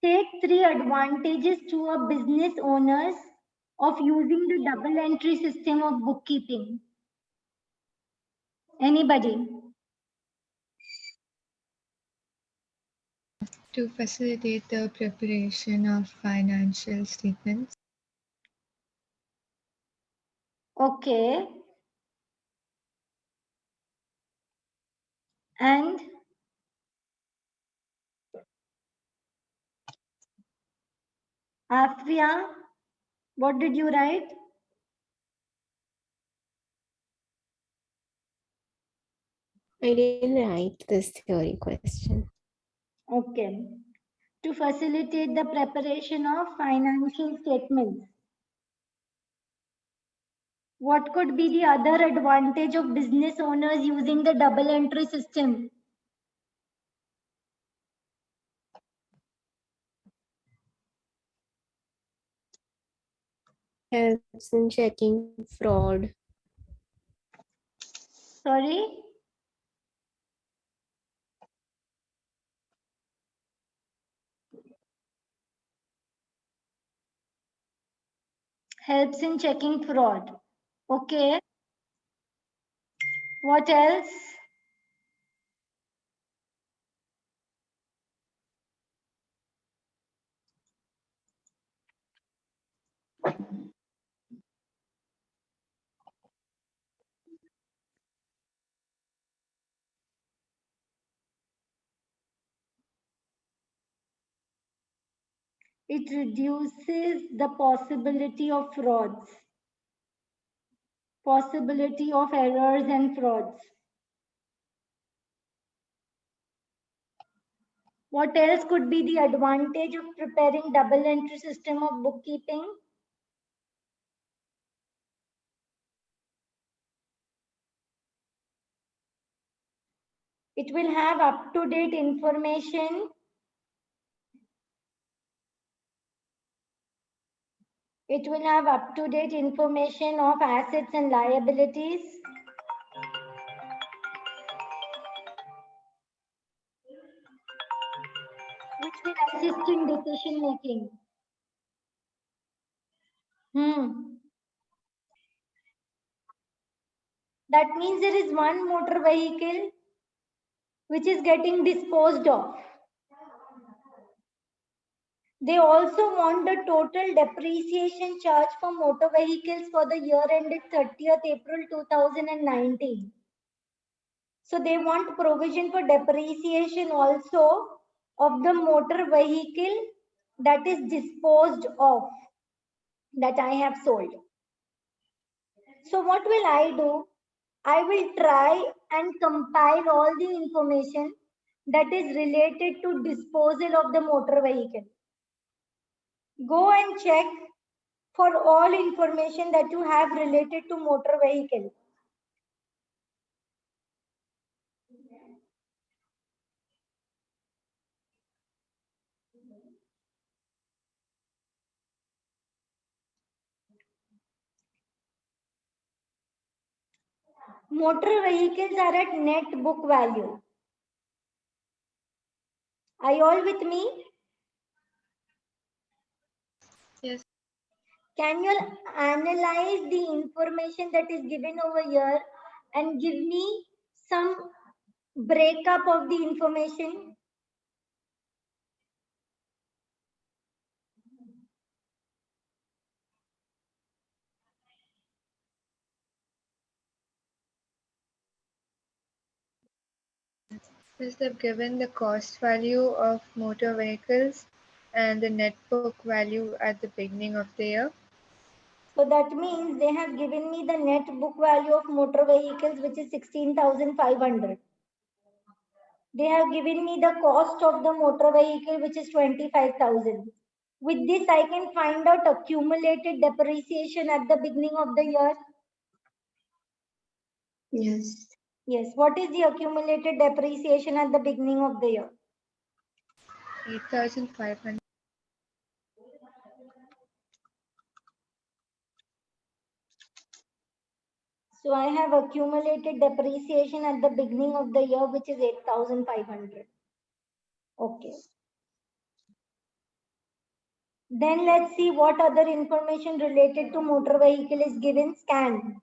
Take 3 advantages to a business owners of using the double entry system of bookkeeping. Anybody? To facilitate the preparation of financial statements. Okay. And Afia, what did you write? I didn't write this theory question. Okay. To facilitate the preparation of financial statements. What could be the other advantage of business owners using the double entry system? Helps in checking fraud. Sorry? Helps in checking fraud. Okay. What else? It reduces the possibility of frauds, possibility of errors and frauds. What else could be the advantage of preparing double entry system of bookkeeping? It will have up-to-date information. It will have up-to-date information of assets and liabilities. Which will assist in decision making. That means there is one motor vehicle which is getting disposed of. They also want the total depreciation charge for motor vehicles for the year ended 30th April 2019. So they want provision for depreciation also of the motor vehicle that is disposed of, that I have sold. So what will I do? I will try and compile all the information that is related to disposal of the motor vehicle. Go and check for all information that you have related to motor vehicle. Motor vehicles are at net book value. Are you all with me? Yes. Can you analyze the information that is given over here and give me some breakup of the information? Is they've given the cost value of motor vehicles and the net book value at the beginning of the year. So that means they have given me the net book value of motor vehicles, which is 16,500. They have given me the cost of the motor vehicle, which is 25,000. With this, I can find out accumulated depreciation at the beginning of the year. Yes. Yes. What is the accumulated depreciation at the beginning of the year? 8,500. So I have accumulated depreciation at the beginning of the year, which is 8,500. Okay. Then let's see what other information related to motor vehicle is given. Scan.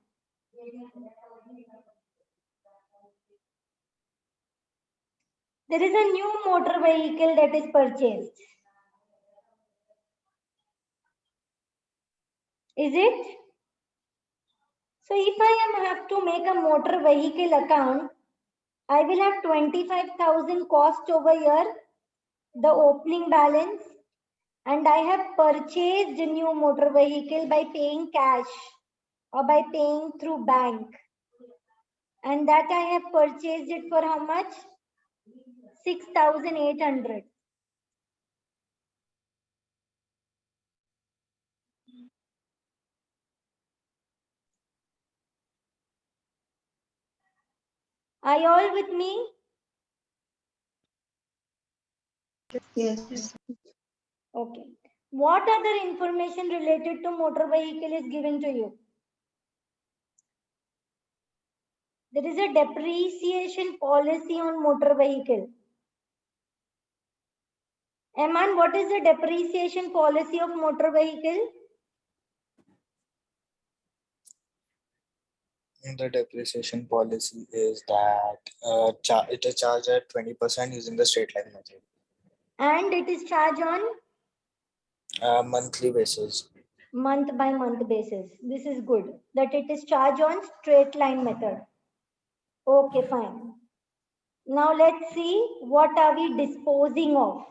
There is a new motor vehicle that is purchased. Is it? So if I have to make a motor vehicle account, I will have 25,000 cost over here, the opening balance, and I have purchased a new motor vehicle by paying cash or by paying through bank. And that I have purchased it for how much? 6,800. Are you all with me? Yes. Okay. What other information related to motor vehicle is given to you? There is a depreciation policy on motor vehicle. Eman, what is the depreciation policy of motor vehicle? The depreciation policy is that it is charged at 20% using the straight line method. And it is charged on Monthly basis. month by month basis. This is good. That it is charged on straight line method. Okay, fine. Now let's see what are we disposing of.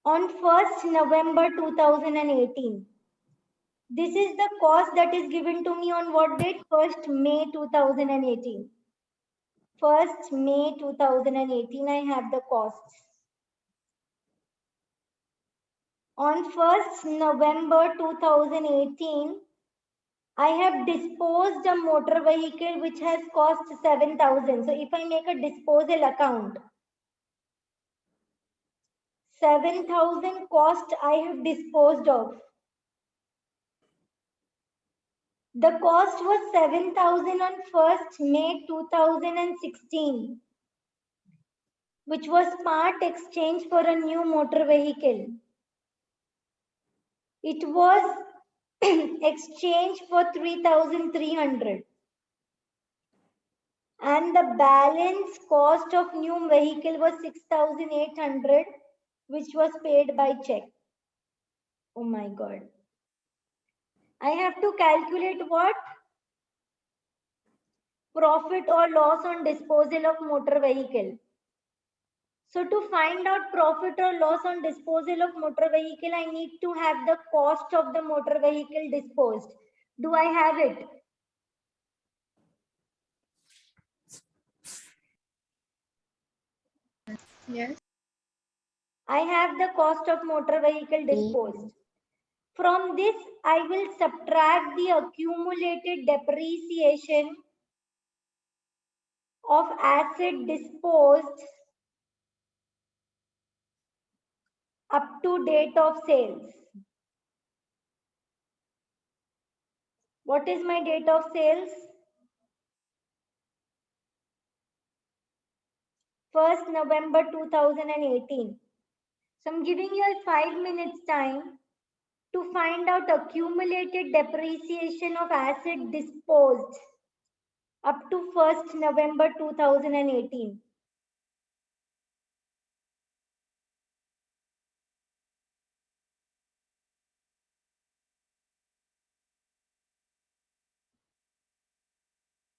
On 1st November 2018. This is the cost that is given to me on what date? 1st May 2018. 1st May 2018, I have the costs. On 1st November 2018, I have disposed a motor vehicle which has cost 7,000. So if I make a disposal account, 7,000 cost I have disposed of. The cost was 7,000 on 1st May 2016, which was part exchange for a new motor vehicle. It was exchanged for 3,300. And the balance cost of new vehicle was 6,800, which was paid by check. Oh my God. I have to calculate what? Profit or loss on disposal of motor vehicle. So to find out profit or loss on disposal of motor vehicle, I need to have the cost of the motor vehicle disposed. Do I have it? Yes. I have the cost of motor vehicle disposed. From this, I will subtract the accumulated depreciation of asset disposed up to date of sales. What is my date of sales? 1st November 2018. So I'm giving you 5 minutes time to find out accumulated depreciation of asset disposed up to 1st November 2018.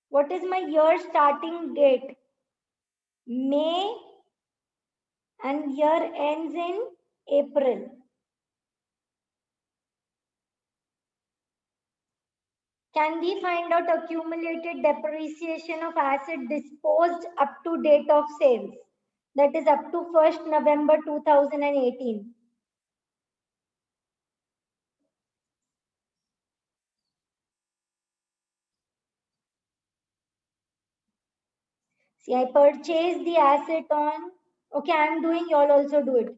What is my year starting date? May, and year ends in April. Can we find out accumulated depreciation of asset disposed up to date of sales? That is up to 1st November 2018. See, I purchased the asset on, okay, I'm doing, you all also do it.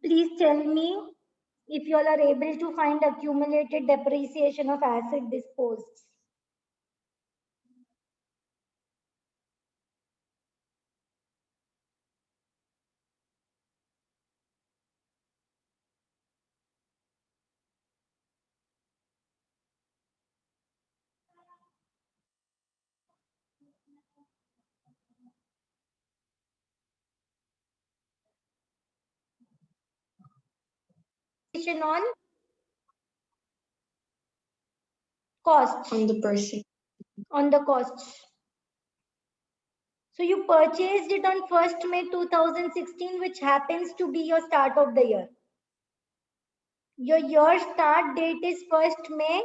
Please tell me if you all are able to find accumulated depreciation of asset disposed. On costs. On the person. On the costs. So you purchased it on 1st May 2016, which happens to be your start of the year. Your year start date is 1st May,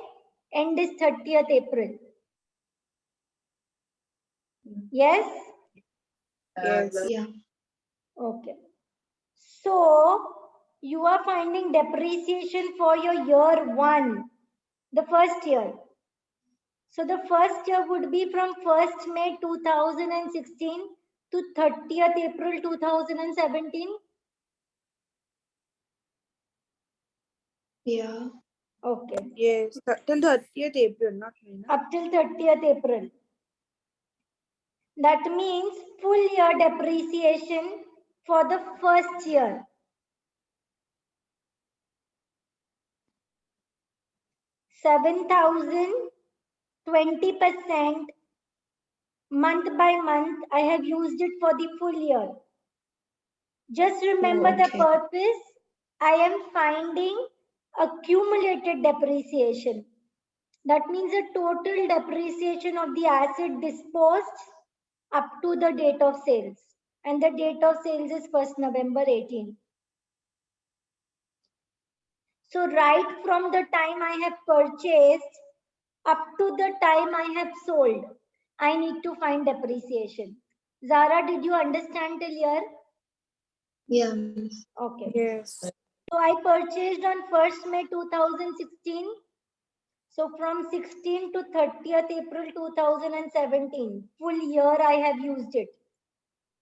end is 30th April. Yes? Yes. Yeah. Okay. So you are finding depreciation for your year 1, the first year. So the first year would be from 1st May 2016 to 30th April 2017. Yeah. Okay. Yes, till 30th April, not May. Up till 30th April. That means full year depreciation for the first year. 7,000, 20% month by month. I have used it for the full year. Just remember the purpose. I am finding accumulated depreciation. That means the total depreciation of the asset disposed up to the date of sales. And the date of sales is 1st November 18. So right from the time I have purchased up to the time I have sold, I need to find depreciation. Zara, did you understand till here? Yeah. Okay. Yes. So I purchased on 1st May 2016. So from 16 to 30th April 2017, full year I have used it.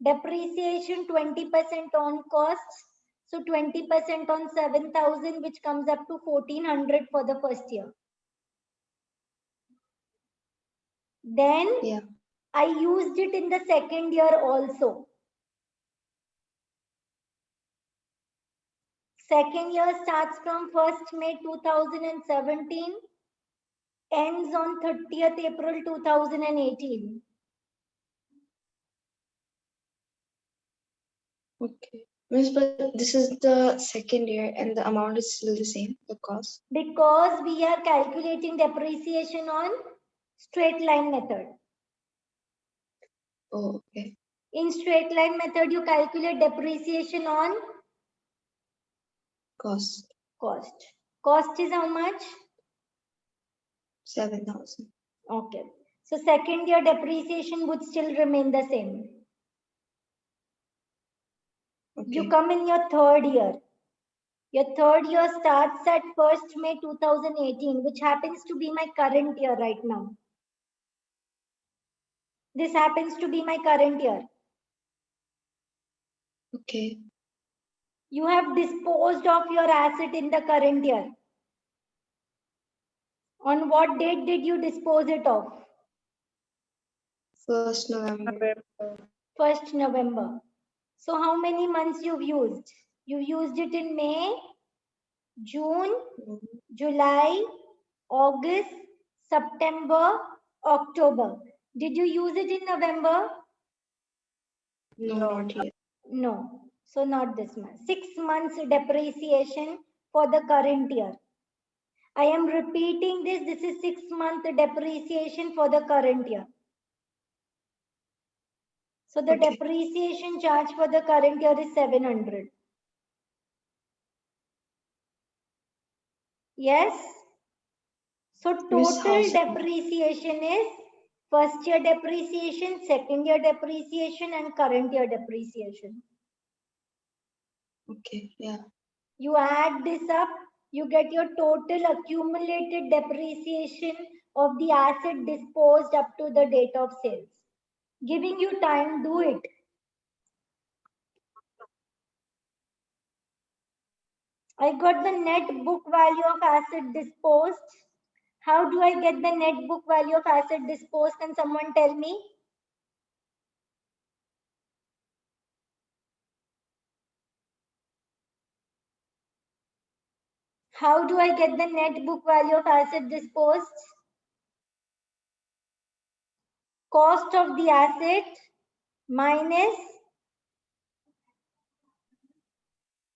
Depreciation 20% on costs. So 20% on 7,000, which comes up to 1,400 for the first year. Then I used it in the second year also. Second year starts from 1st May 2017, ends on 30th April 2018. Okay. Miss, but this is the second year and the amount is still the same, the cost? Because we are calculating depreciation on straight line method. Oh, okay. In straight line method, you calculate depreciation on Cost. cost. Cost is how much? 7,000. Okay. So second year depreciation would still remain the same. Okay. You come in your third year. Your third year starts at 1st May 2018, which happens to be my current year right now. This happens to be my current year. Okay. You have disposed of your asset in the current year. On what date did you dispose it of? 1st November. 1st November. So how many months you've used? You used it in May, June, July, August, September, October. Did you use it in November? No, not yet. No. So not this month. 6 months depreciation for the current year. I am repeating this. This is 6-month depreciation for the current year. So the depreciation charge for the current year is 700. Yes? So total depreciation is first year depreciation, second year depreciation, and current year depreciation. Okay, yeah. You add this up, you get your total accumulated depreciation of the asset disposed up to the date of sales. Giving you time, do it. I got the net book value of asset disposed. How do I get the net book value of asset disposed? Can someone tell me? How do I get the net book value of asset disposed? Cost of the asset minus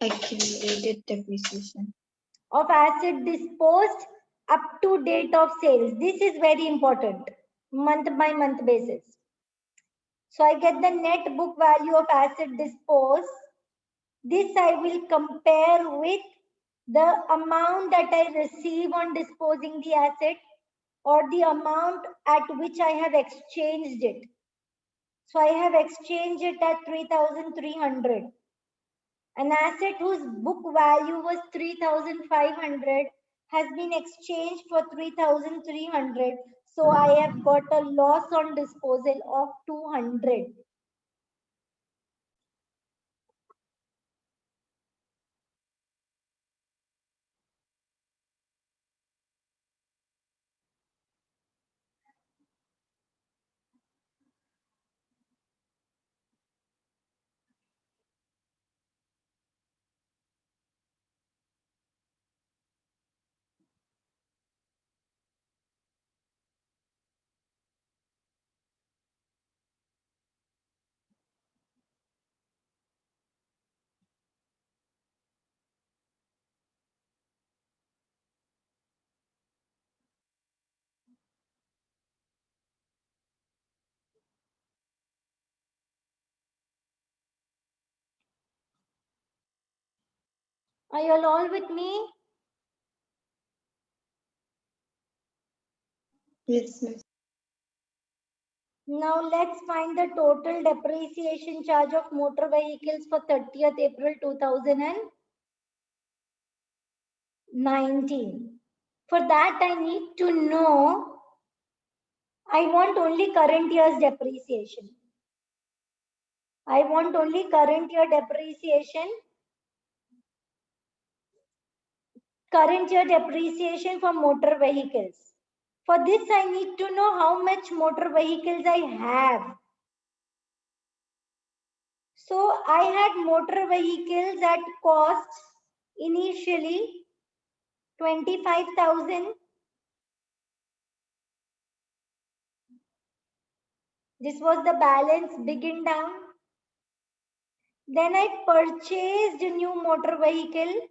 accumulated depreciation of asset disposed up to date of sales. This is very important, month by month basis. So I get the net book value of asset disposed. This I will compare with the amount that I receive on disposing the asset or the amount at which I have exchanged it. So I have exchanged it at 3,300. An asset whose book value was 3,500 has been exchanged for 3,300. So I have got a loss on disposal of 200. Are you all with me? yes miss. Now let's find the total depreciation charge of motor vehicles for 30th April 2019. For that I need to know, I want only current year's depreciation. I want only current year depreciation. Current year depreciation for motor vehicles. For this I need to know how much motor vehicles I have. So I had motor vehicles at cost initially 25,000. This was the balance begin down. Then I purchased a new motor vehicle.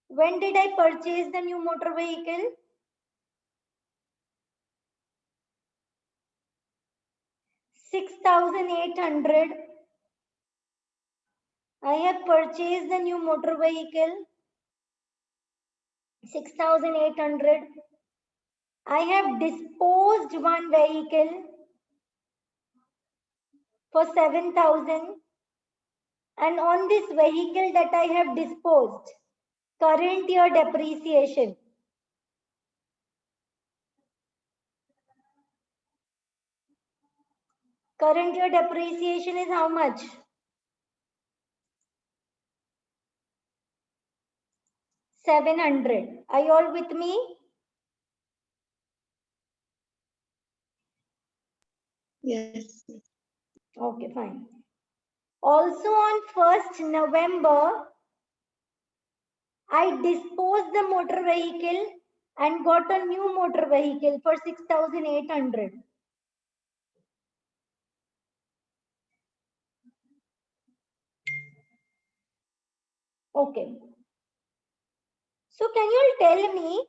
When did I purchase the new motor vehicle? 6,800. I have purchased the new motor vehicle. 6,800. I have disposed one vehicle for 7,000. And on this vehicle that I have disposed, current year depreciation. Current year depreciation is how much? 700. Are you all with me? Yes. Okay, fine. Also on 1st November, I disposed the motor vehicle and got a new motor vehicle for 6,800. Okay. So can you tell me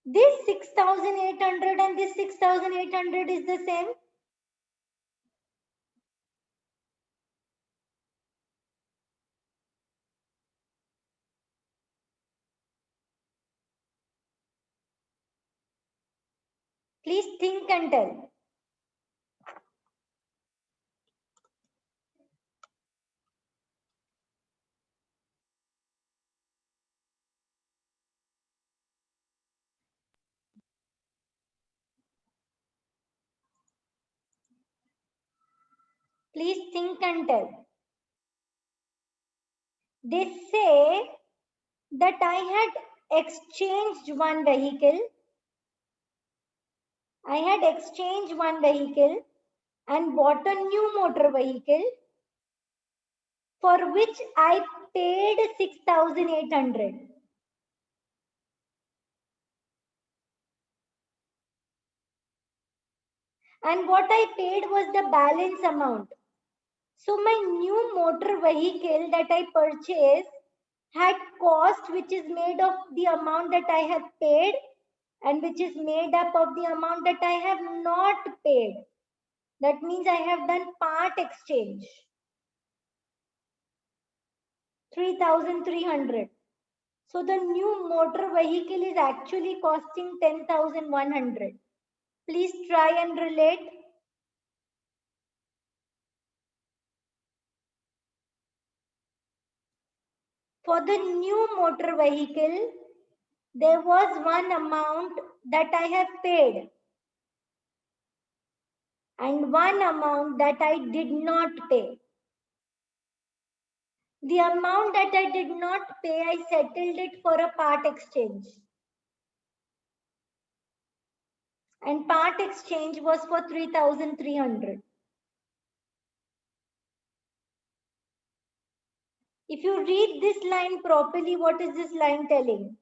this 6,800 and this 6,800 is the same? Please think and tell. Please think and tell. They say that I had exchanged one vehicle. I had exchanged one vehicle and bought a new motor vehicle for which I paid 6,800. And what I paid was the balance amount. So my new motor vehicle that I purchased had cost which is made of the amount that I have paid and which is made up of the amount that I have not paid. That means I have done part exchange. 3,300. So the new motor vehicle is actually costing 10,100. Please try and relate. For the new motor vehicle, there was one amount that I have paid and one amount that I did not pay. The amount that I did not pay, I settled it for a part exchange. And part exchange was for 3,300. If you read this line properly, what is this line telling?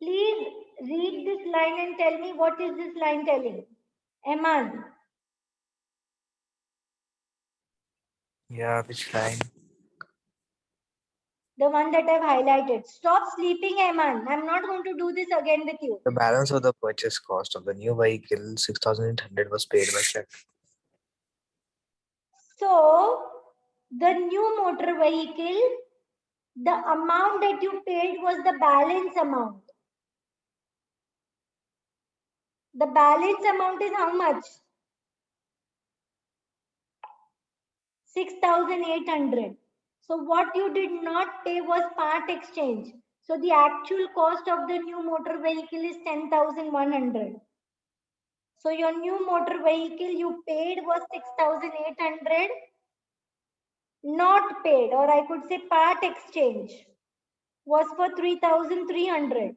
Please read this line and tell me what is this line telling. Eman, Yeah, which line? the one that I've highlighted. Stop sleeping, Eman. I'm not going to do this again with you. The balance of the purchase cost of the new vehicle, 6,800, was paid by check. So, the new motor vehicle, the amount that you paid was the balance amount. The balance amount is how much? 6,800. So what you did not pay was part exchange. So the actual cost of the new motor vehicle is 10,100. So your new motor vehicle you paid was 6,800. Not paid, or I could say part exchange, was for 3,300.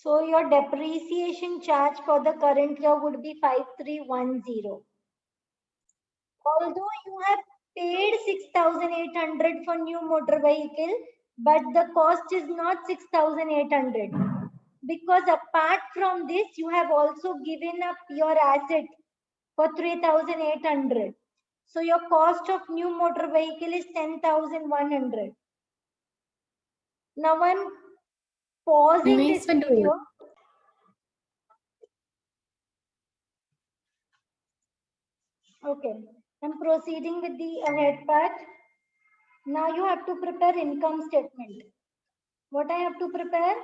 So your depreciation charge for the current year would be 5,310. Although you have paid 6,800 for new motor vehicle, but the cost is not 6,800 because apart from this, you have also given up your asset for 3,800. So your cost of new motor vehicle is 10,100. Now I'm pausing this Miss, but video. Okay, I'm proceeding with the ahead part. Now you have to prepare income statement. What I have to prepare?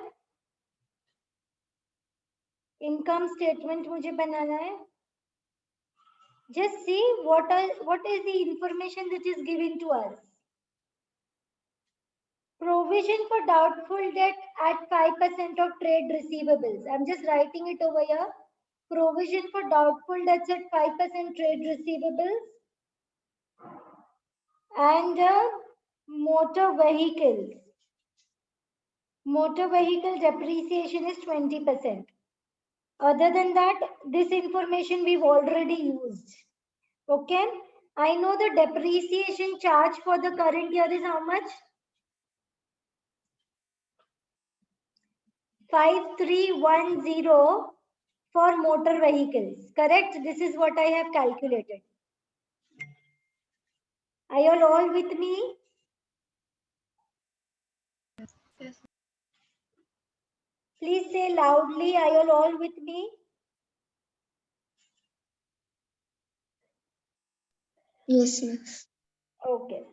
Income statement मुझे बनाना है. Just see what is the information that is given to us. Provision for doubtful debt at 5% of trade receivables. I'm just writing it over here. Provision for doubtful debts at 5% trade receivables. And motor vehicles. Motor vehicle depreciation is 20%. Other than that, this information we've already used. Okay. I know the depreciation charge for the current year is how much? 5,310 for motor vehicles. Correct? This is what I have calculated. Are you all with me? Yes. Please say loudly, are you all with me? Yes, miss. Okay.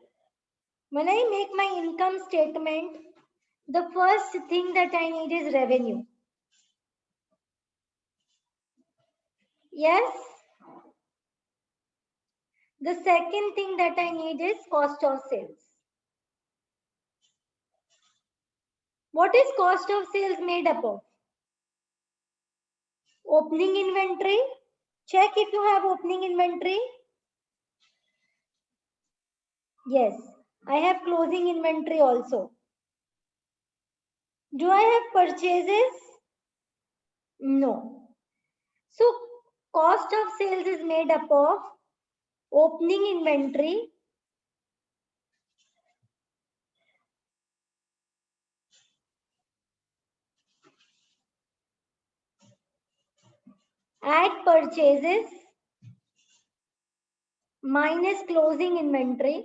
When I make my income statement, the first thing that I need is revenue. Yes? The second thing that I need is cost of sales. What is cost of sales made up of? Opening inventory. Check if you have opening inventory. Yes, I have closing inventory also. Do I have purchases? No. So cost of sales is made up of opening inventory, add purchases, minus closing inventory,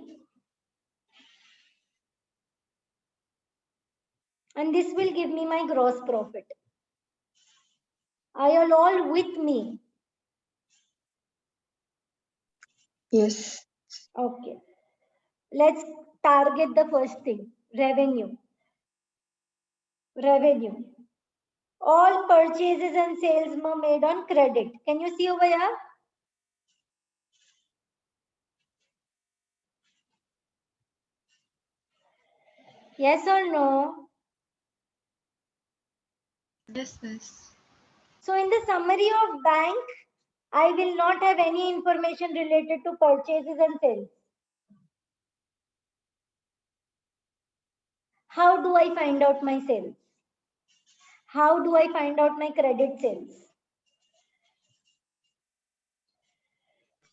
and this will give me my gross profit. Are you all with me? Yes. Okay. Let's target the first thing, revenue. Revenue. All purchases and sales were made on credit. Can you see over here? Yes or no? Yes, miss. So in the summary of bank, I will not have any information related to purchases and sales. How do I find out my sales? How do I find out my credit sales?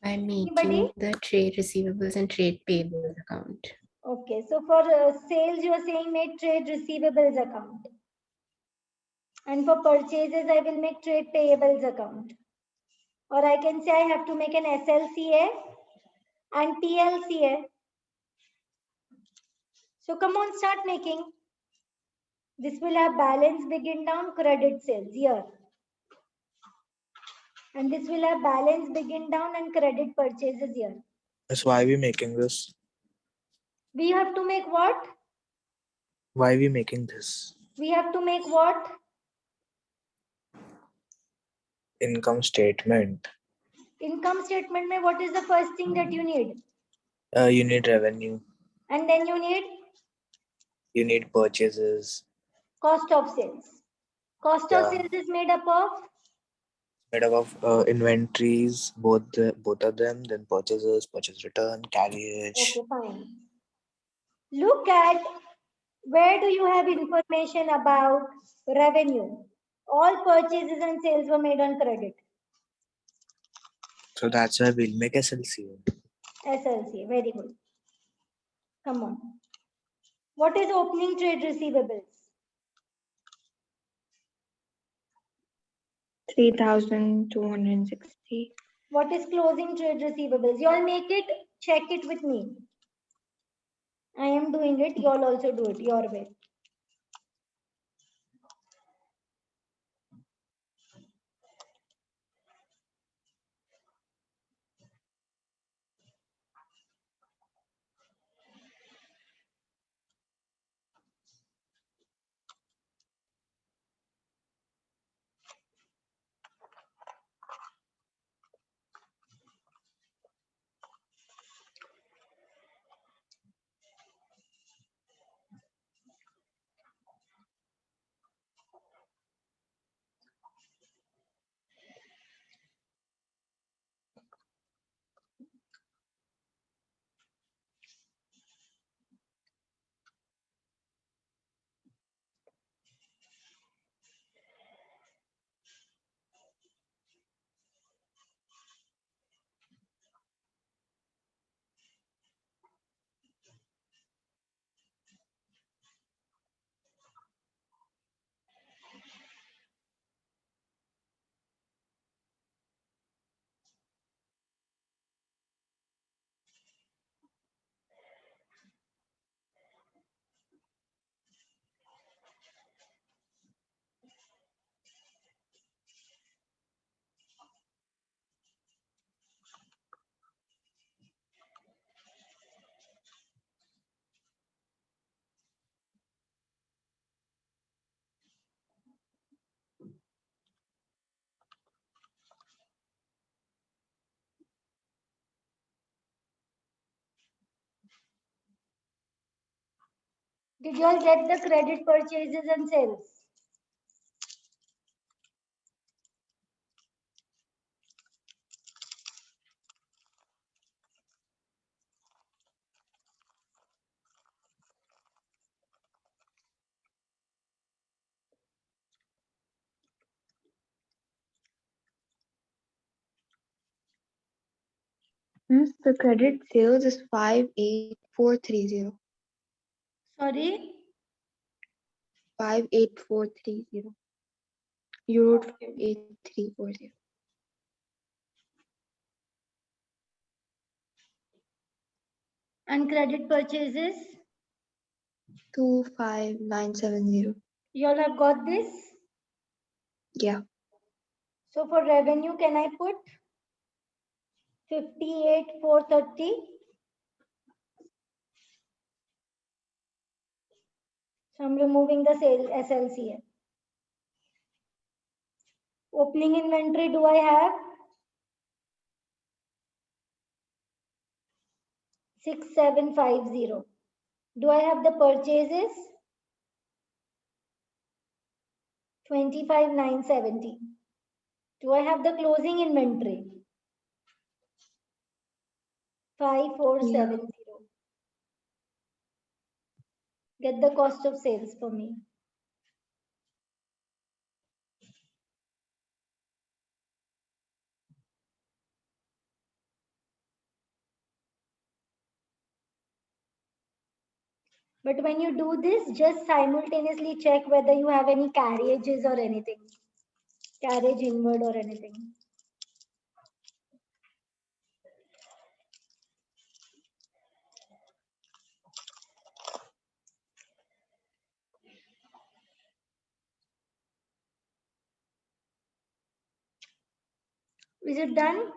By Anybody? making the trade receivables and trade payables account. Okay, so for sales, you are saying make trade receivables account. And for purchases, I will make trade payables account. Or I can say I have to make an SLCA and PLCA. So come on, start making. This will have balance begin down, credit sales here. And this will have balance begin down and credit purchases here. That's why we making this. We have to make what? Why we making this? We have to make what? Income statement. Income statement mein what is the first thing that you need? You need revenue. And then you need You need purchases. cost of sales. Cost of sales is made up of Made up of inventories, both of them, then purchases, purchase return, carriage. okay, fine. Look at where do you have information about revenue? All purchases and sales were made on credit. So that's why we'll make SLC. SLC, very good. Come on. What is opening trade receivables? 3,260. What is closing trade receivables? You all make it, check it with me. I am doing it, you all also do it your way. Did you all get the credit purchases and sales? Miss, the credit sales is 58430. Sorry? 58430. You wrote 58340. And credit purchases? 25970. You all have got this? Yeah. So for revenue, can I put 58,430? So I'm removing the sale SLCA. Opening inventory, do I have? 6750. Do I have the purchases? 25,970. Do I have the closing inventory? 5470. Get the cost of sales for me. But when you do this, just simultaneously check whether you have any carriages or anything. Carriage inward or anything. Is it done?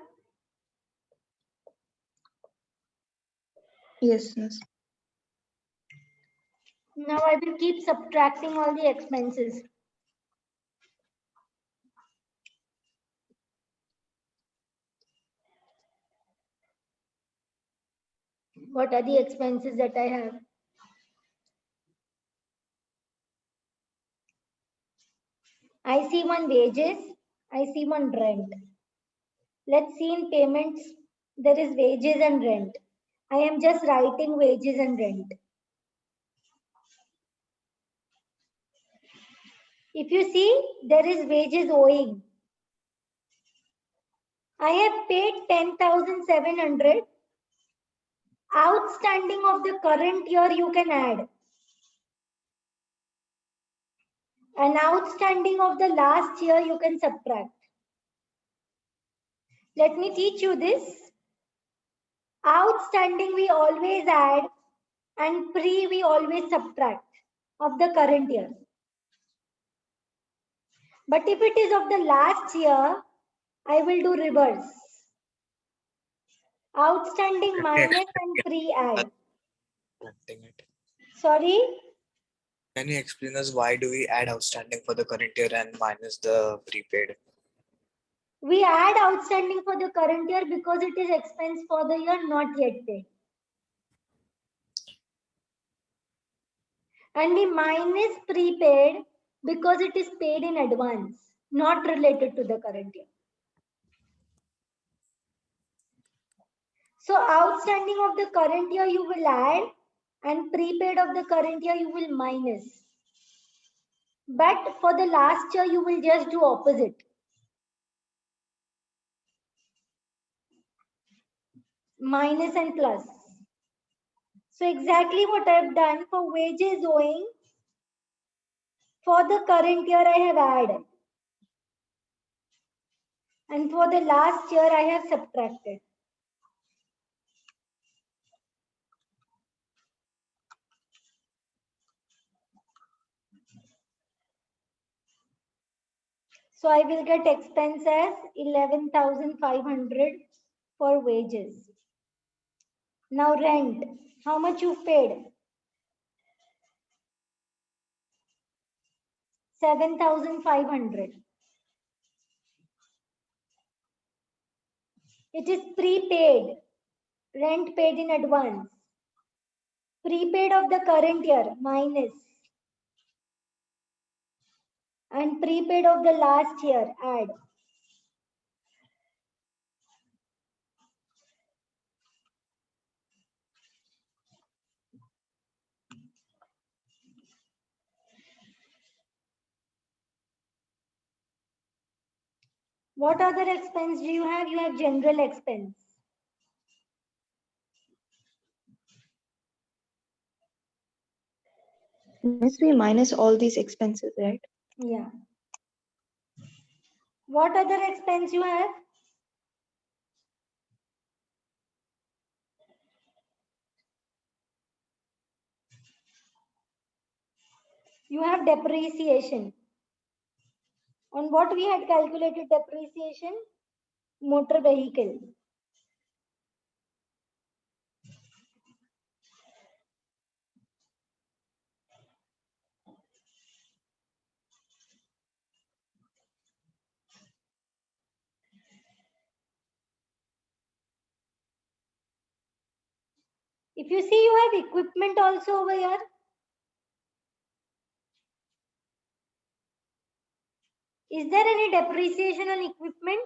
Yes, miss. Now I will keep subtracting all the expenses. What are the expenses that I have? I see one wages, I see one rent. Let's see in payments, there is wages and rent. I am just writing wages and rent. If you see, there is wages owing. I have paid 10,700. Outstanding of the current year you can add. And outstanding of the last year you can subtract. Let me teach you this. Outstanding we always add and pre we always subtract of the current year. But if it is of the last year, I will do reverse. Outstanding minus and pre add. Sorry? Can you explain us why do we add outstanding for the current year and minus the prepaid? We add outstanding for the current year because it is expense for the year not yet paid. And we minus prepaid because it is paid in advance, not related to the current year. So outstanding of the current year you will add and prepaid of the current year you will minus. But for the last year you will just do opposite. Minus and plus. So exactly what I have done for wages owing, for the current year I have added. And for the last year I have subtracted. So I will get expense as 11,500 for wages. Now rent, how much you paid? 7,500. It is prepaid, rent paid in advance. Prepaid of the current year minus. And prepaid of the last year add. What other expense do you have? You have general expense. Miss, we minus all these expenses, right? Yeah. What other expense you have? You have depreciation. On what we had calculated depreciation? Motor vehicle. If you see, you have equipment also over here. Is there any depreciation on equipment?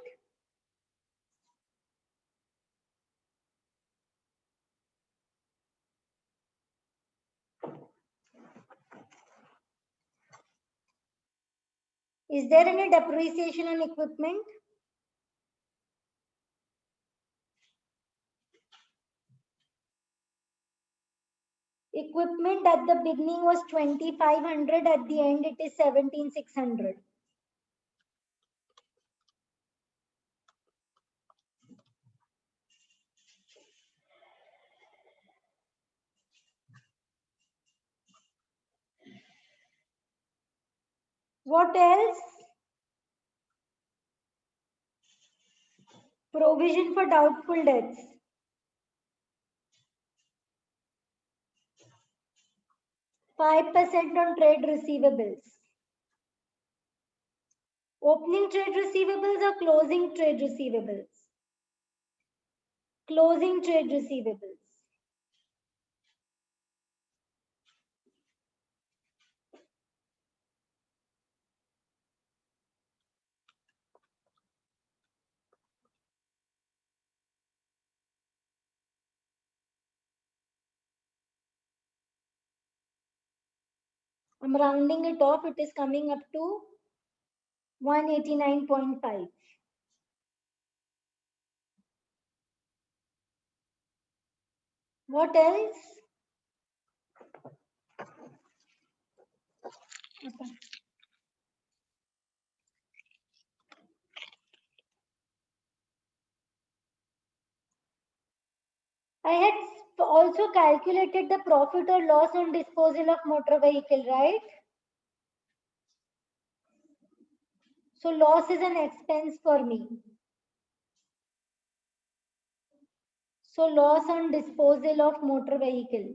Is there any depreciation on equipment? Equipment at the beginning was 2,500. At the end, it is 17,600. What else? Provision for doubtful debts. 5% on trade receivables. Opening trade receivables or closing trade receivables? Closing trade receivables. I'm rounding it off. It is coming up to 189.5. What else? Okay. I had also calculated the profit or loss on disposal of motor vehicle, right? So loss is an expense for me. So loss on disposal of motor vehicle.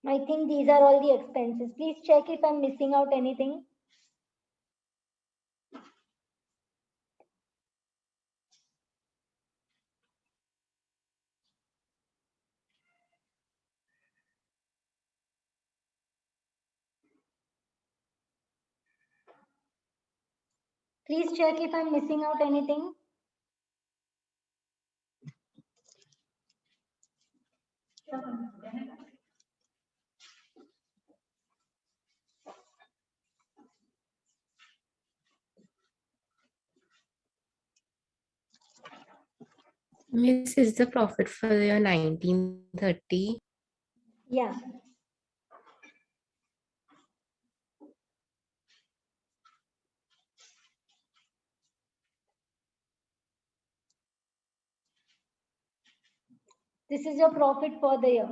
I think these are all the expenses. Please check if I'm missing out anything. Please check if I'm missing out anything. Miss, is the profit for the year 1930? Yeah. This is your profit for the year.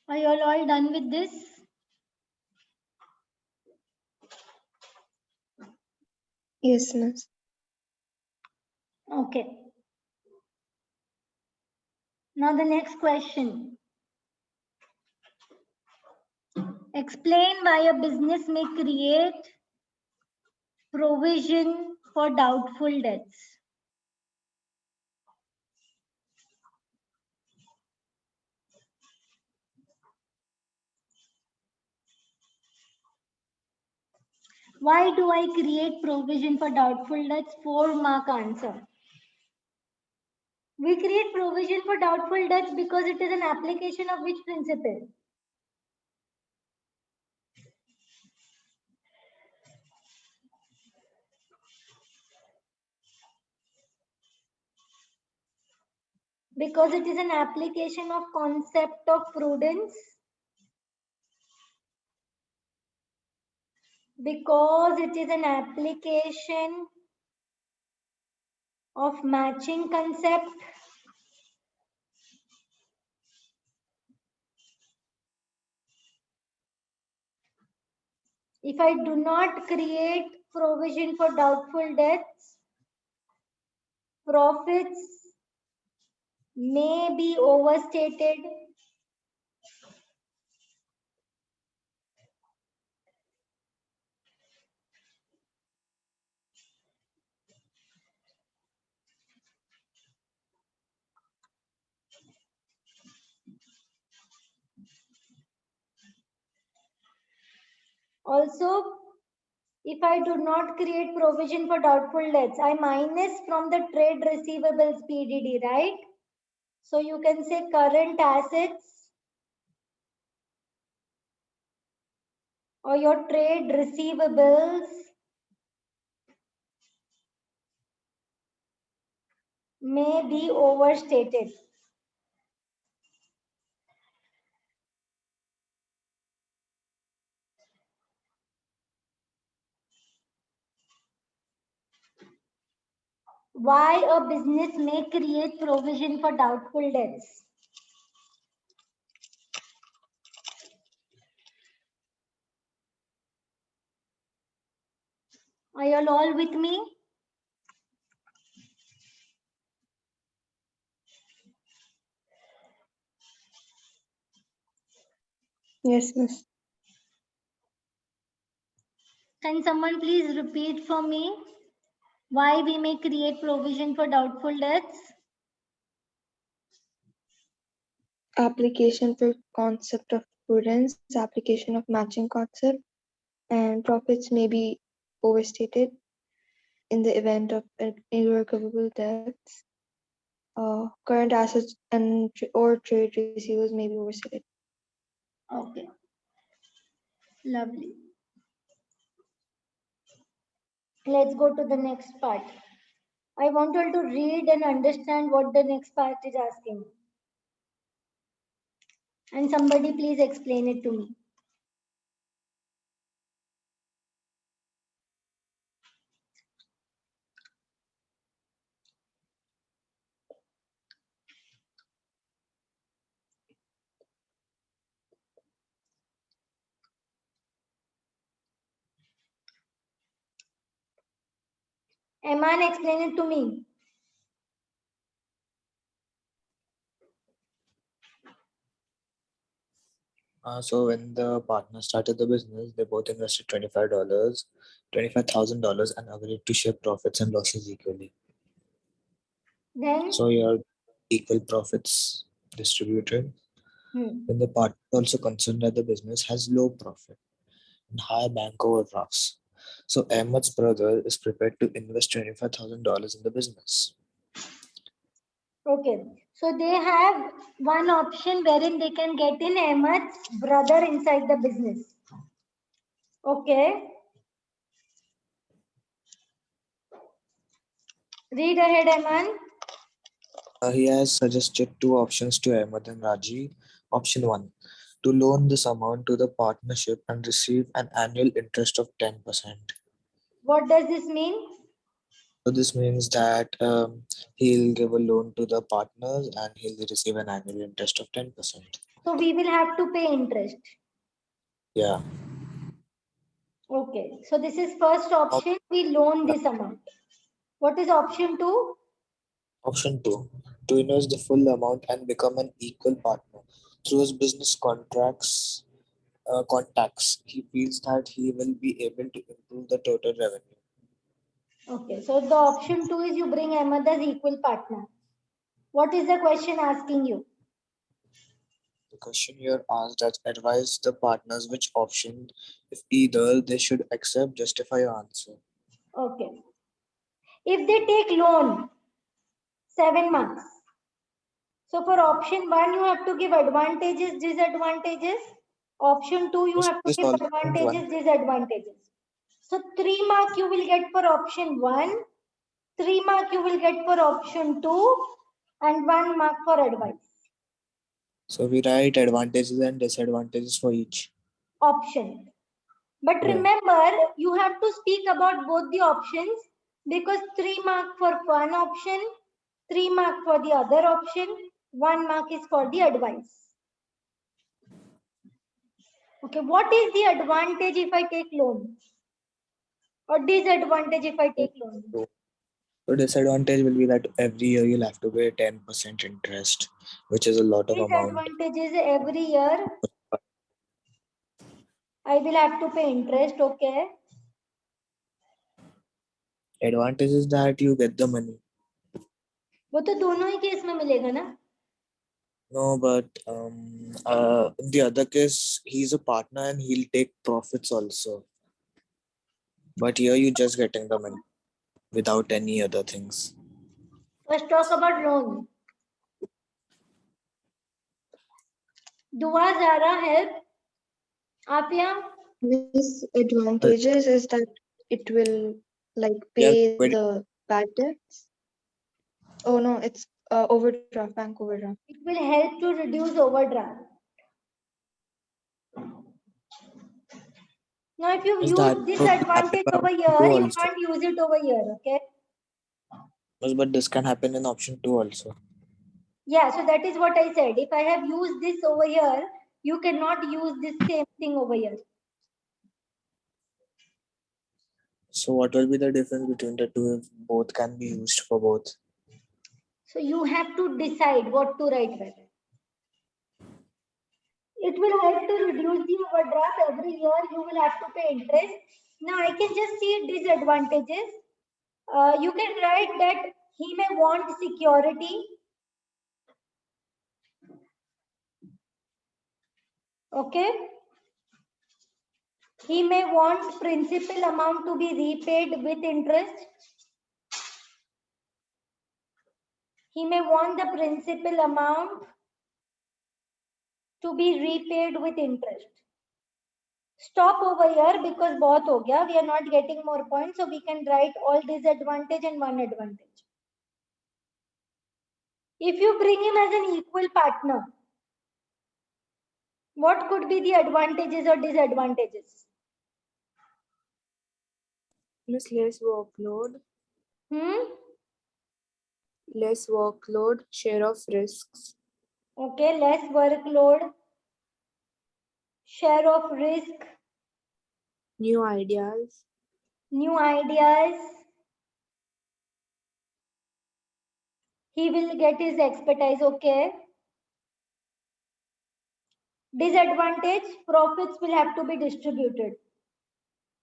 Are you all done with this? Yes, miss. Okay. Now the next question. Explain why a business may create provision for doubtful debts. Why do I create provision for doubtful debts? 4-mark answer. We create provision for doubtful debts because it is an application of which principle? Because it is an application of concept of prudence. Because it is an application of matching concept. If I do not create provision for doubtful debts, profits may be overstated. Also, if I do not create provision for doubtful debts, I minus from the trade receivables PDD, right? So you can say current assets or your trade receivables may be overstated. Why a business may create provision for doubtful debts? Are you all with me? Yes, miss. Can someone please repeat for me why we may create provision for doubtful debts? Application for concept of prudence, application of matching concept, and profits may be overstated in the event of irrecoverable debts. Current assets and or trade receivables may be overstated. Okay, lovely. Let's go to the next part. I want you all to read and understand what the next part is asking. And somebody please explain it to me. Eman, explain it to me. So when the partners started the business, they both invested $25,000, and agreed to share profits and losses equally. Then, So your equal profits distributed. Then the partner also concerned that the business has low profit and high bank overdrafts. So Ahmed's brother is prepared to invest $25,000 in the business. okay. So they have one option wherein they can get in Ahmed's brother inside the business. Okay. Read ahead, Ahmed. He has suggested two options to Ahmed and Raji. Option 1, to loan this amount to the partnership and receive an annual interest of 10%. What does this mean? So this means that he'll give a loan to the partners and he'll receive an annual interest of 10%. So we will have to pay interest. Yeah. Okay. So this is first option. We loan this amount. What is option 2? Option 2, to invest the full amount and become an equal partner. Through his business contacts, he feels that he will be able to improve the total revenue. Okay. So the option 2 is you bring Ahmed as equal partner. What is the question asking you? The question here asked that advise the partners which option, if either they should accept, justify your answer. Okay. If they take loan, 7 months. So for option 1, you have to give advantages, disadvantages. Option 2, you have to This give all advantages, one. disadvantages. So 3 mark you will get for option 1, 3 mark you will get for option 2, and 1 mark for advice. So we write advantages and disadvantages for each Option. But remember, you have to speak about both the options because 3 mark for one option, 3 mark for the other option, 1 mark is for the advice. Okay, what is the advantage if I take loan? Or disadvantage if I take loan? So disadvantage will be that every year you'll have to pay 10% interest, which is a lot of amount. Disadvantage is every year I will have to pay interest, okay? Advantage is that you get the money. वो तो दोनों ही case में मिलेगा ना? No, but in the other case, he's a partner and he'll take profits also. But here you're just getting the money without any other things. Let's talk about loan. Dua, Zara, help. Afia? Disadvantages is that it will like pay the bad debts. Oh no, it's overdraft, bank overdraft. It will help to reduce overdraft. Now, if you use this advantage over here, you can't use it over here, okay? But this can happen in option 2 also. Yeah, so that is what I said. If I have used this over here, you cannot use this same thing over here. So what will be the difference between the two if both can be used for both? So you have to decide what to write with. It will help to reduce the overdraft. Every year you will have to pay interest. Now I can just see disadvantages. You can write that he may want security. Okay. He may want principal amount to be repaid with interest. He may want the principal amount to be repaid with interest. Stop over here because bahut ho gaya. We are not getting more points, so we can write all disadvantage and one advantage. If you bring him as an equal partner, what could be the advantages or disadvantages? Less workload. Less workload, share of risks. Okay, less workload, share of risk, New ideas. new ideas. He will get his expertise, okay? Disadvantage, profits will have to be distributed.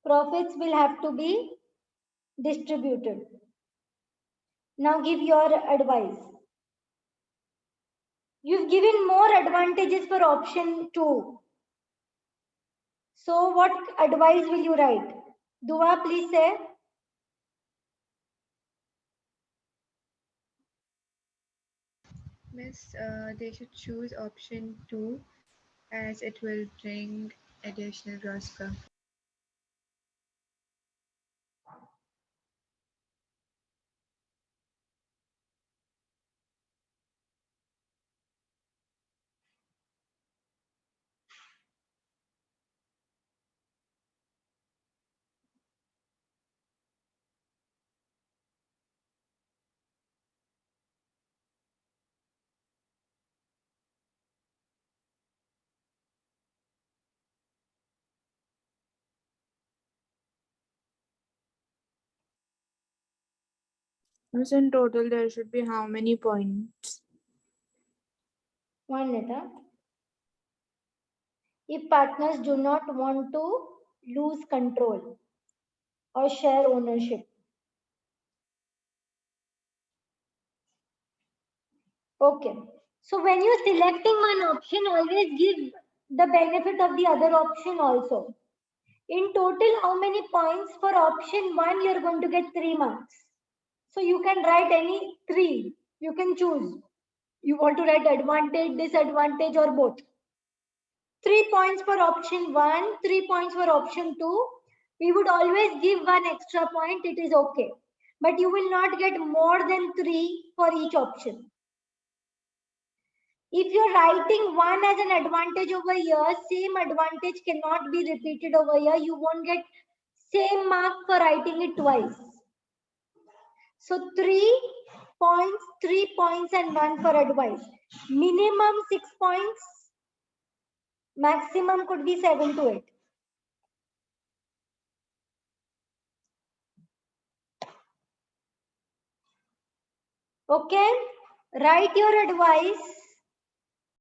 Profits will have to be distributed. Now give your advice. You've given more advantages for option 2. So what advice will you write? Dua, please say. Miss, they should choose option 2 as it will bring additional gross profit. Miss, in total, there should be how many points? 1 minute. Huh? If partners do not want to lose control or share ownership. Okay. So when you're selecting one option, always give the benefit of the other option also. In total, how many points for option 1? You're going to get 3 marks. So you can write any 3. You can choose. You want to write advantage, disadvantage, or both. 3 points for option 1, 3 points for option 2. We would always give 1 extra point. It is okay. But you will not get more than 3 for each option. If you're writing 1 as an advantage over here, same advantage cannot be repeated over here. You won't get same mark for writing it twice. So 3 points and 1 for advice. Minimum 6 points. Maximum could be 7 to 8. Okay. Write your advice